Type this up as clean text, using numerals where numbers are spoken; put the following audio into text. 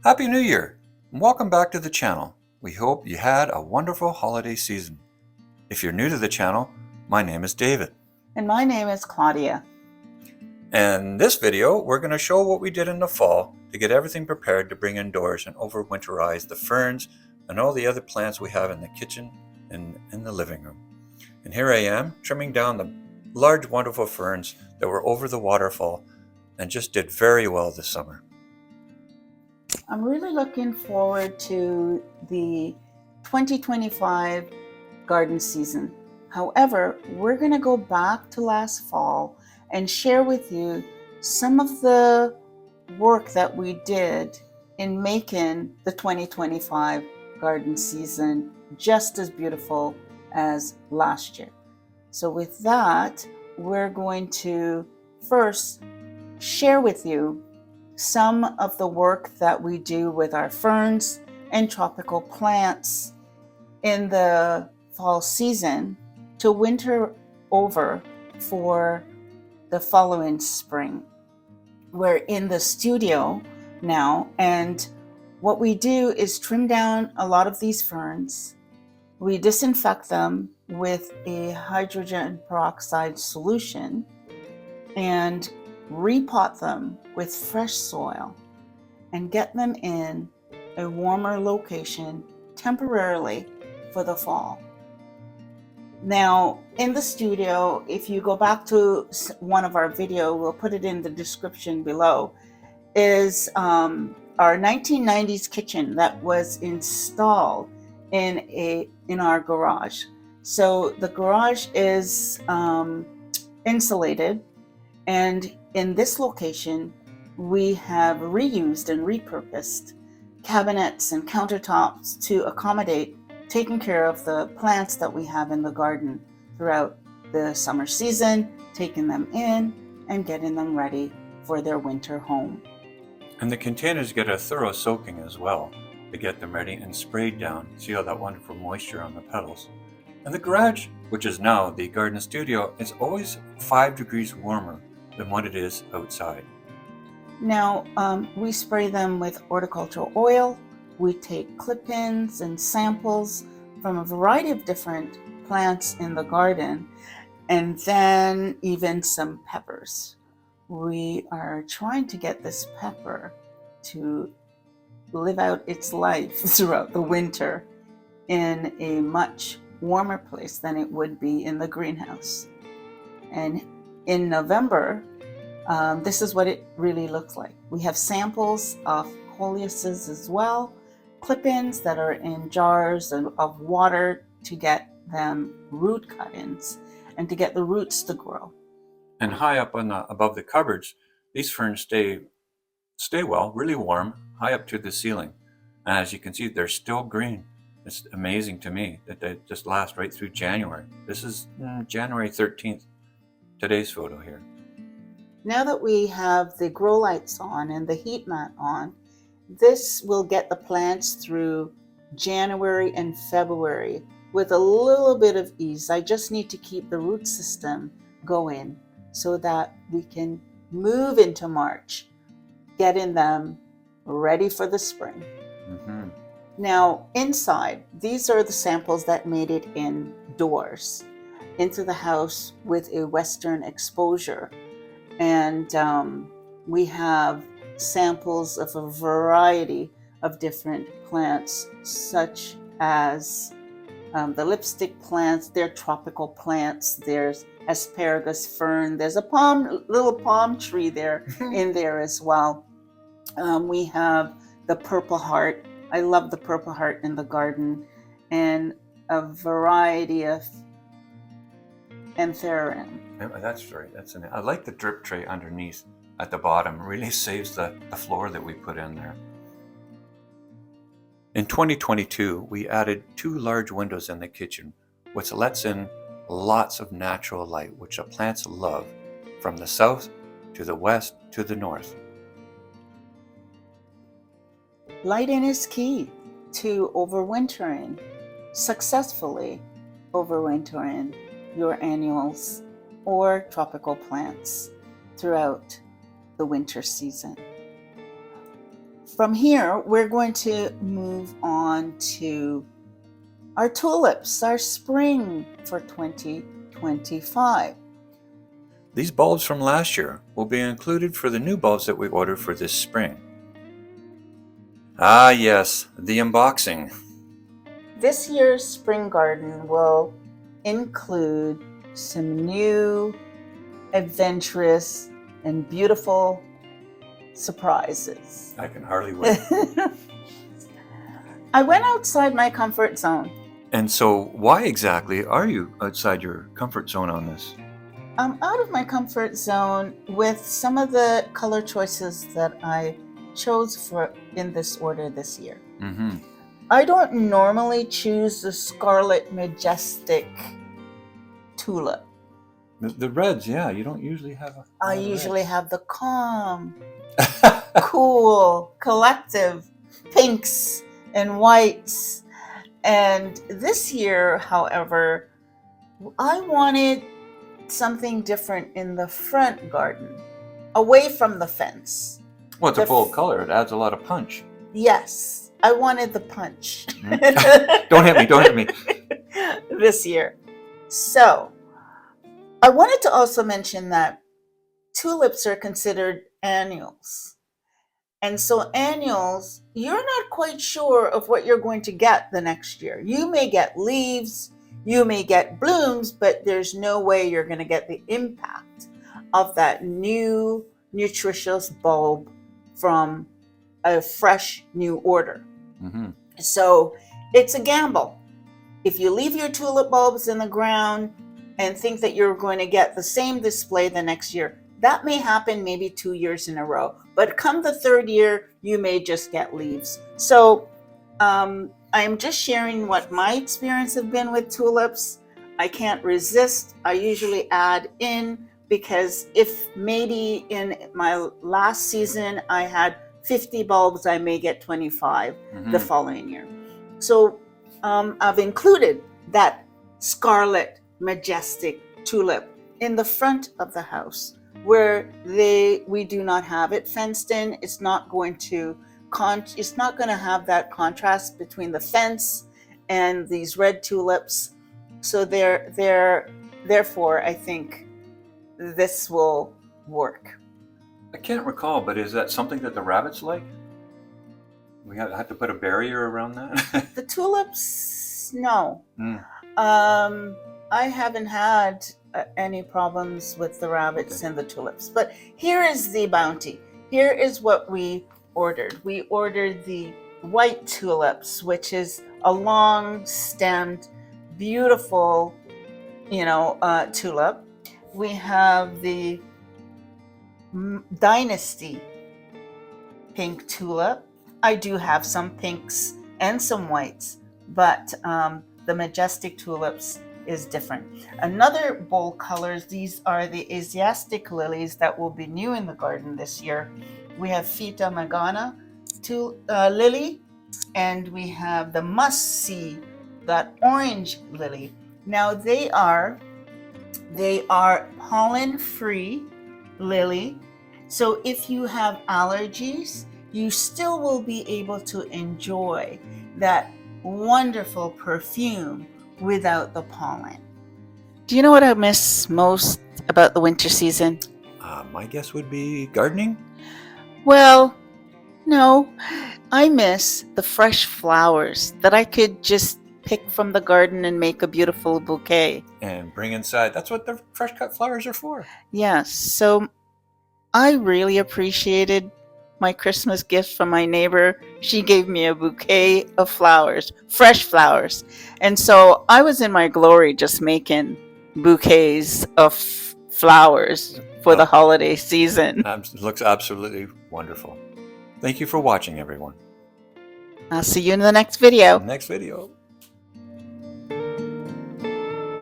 Happy New Year, and welcome back to the channel. We hope you had a wonderful holiday season. If you're new to the channel, my name is David. And my name is Claudia. And in this video, we're going to show what we did in the fall to get everything prepared to bring indoors and overwinterize the ferns and all the other plants we have in the kitchen and in the living room. And here I am, trimming down the large, wonderful ferns that were over the waterfall and just did very well this summer. I'm really looking forward to the 2025 garden season. However, we're going to go back to last fall and share with you some of the work that we did in making the 2025 garden season just as beautiful as last year. So with that, we're going to first share with you some of the work that we do with our ferns and tropical plants in the fall season to winter over for the following spring. We're in the studio now, and what we do is trim down a lot of these ferns. We disinfect them with a hydrogen peroxide solution and repot them with fresh soil and get them in a warmer location temporarily for the fall. Now, in the studio, if you go back to one of our videos, we'll put it in the description below, is our 1990s kitchen that was installed in our garage. So the garage is insulated, and in this location, we have reused and repurposed cabinets and countertops to accommodate taking care of the plants that we have in the garden throughout the summer season, taking them in and getting them ready for their winter home. And the containers get a thorough soaking as well to get them ready and sprayed down. See all that wonderful moisture on the petals. And the garage, which is now the garden studio, is always 5 degrees warmer than what it is outside. Now, we spray them with horticultural oil. We take clip-ins and samples from a variety of different plants in the garden, and then even some peppers. We are trying to get this pepper to live out its life throughout the winter in a much warmer place than it would be in the greenhouse. And in November, this is what it really looks like. We have samples of coleuses as well, clip-ins that are in jars of water to get them root cut-ins and to get the roots to grow. And high up on above the cupboards, these ferns stay well, really warm, high up to the ceiling. And as you can see, they're still green. It's amazing to me that they just last right through January. This is January 13th, today's photo here. Now that we have the grow lights on and the heat mat on, this will get the plants through January and February with a little bit of ease. I just need to keep the root system going so that we can move into March, getting them ready for the spring. Mm-hmm. Now, inside, these are the samples that made it indoors into the house with a western exposure. And we have samples of a variety of different plants, such as the lipstick plants. They're tropical plants. There's asparagus fern. There's a little palm tree there in there as well. We have the purple heart. I love the purple heart in the garden, and a variety of anthurium. That's right. I like the drip tray underneath at the bottom. It really saves the floor that we put in there. In 2022, we added 2 large windows in the kitchen, which lets in lots of natural light, which the plants love, from the south to the west to the north. Lighting is key to overwintering, successfully overwintering your annuals or tropical plants throughout the winter season. from here, we're going to move on to our tulips, our spring for 2025. These bulbs from last year will be included for the new bulbs that we ordered for this spring. Ah yes, the unboxing. This year's spring garden will include some new, adventurous, and beautiful surprises. I can hardly wait. I went outside my comfort zone. And so why exactly are you outside your comfort zone on this? I'm out of my comfort zone with some of the color choices that I chose for in this order this year. Mm-hmm. I don't normally choose the Scarlet Majestic tulip. The reds, yeah, you don't usually have I usually have the calm, cool, collective pinks and whites. And this year, however, I wanted something different in the front garden, away from the fence. Well, it's a bold color. It adds a lot of punch. Yes, I wanted the punch. Don't hit me. This year. So, I wanted to also mention that tulips are considered annuals. And so annuals, you're not quite sure of what you're going to get the next year. You may get leaves, you may get blooms, but there's no way you're going to get the impact of that new nutritious bulb from a fresh new order. Mm-hmm. So it's a gamble. If you leave your tulip bulbs in the ground and think that you're going to get the same display the next year, that may happen maybe 2 years in a row. But come the third year, you may just get leaves. So I'm just sharing what my experience have been with tulips. I can't resist. I usually add in, because if maybe in my last season I had 50 bulbs, I may get 25 the following year. So I've included that Scarlet Majestic tulip in the front of the house, where we do not have it fenced in. It's not going to have that contrast between the fence and these red tulips. So therefore, I think this will work. I can't recall, but is that something that the rabbits like? We have to put a barrier around that? The tulips, no. Mm. I haven't had any problems with the rabbits and the tulips. But here is the bounty. Here is what we ordered. We ordered the white tulips, which is a long-stemmed, beautiful, tulip. We have the Dynasty pink tulip. I do have some pinks and some whites, but the Majestic tulips is different. Another bold colors, these are the Asiatic lilies that will be new in the garden this year. We have Fata Morgana lily, and we have the must-see, that orange lily. Now they are pollen-free lily, so if you have allergies, you still will be able to enjoy that wonderful perfume without the pollen. Do you know what I miss most about the winter season? My guess would be gardening. Well, no, I miss the fresh flowers that I could just pick from the garden and make a beautiful bouquet. And bring inside. That's what the fresh cut flowers are for. Yes, so I really appreciated my Christmas gift from my neighbor. She gave me a bouquet of flowers, fresh flowers. And so I was in my glory just making bouquets of flowers for the holiday season. Looks absolutely wonderful. Thank you for watching, everyone. I'll see you in the next video. Next video.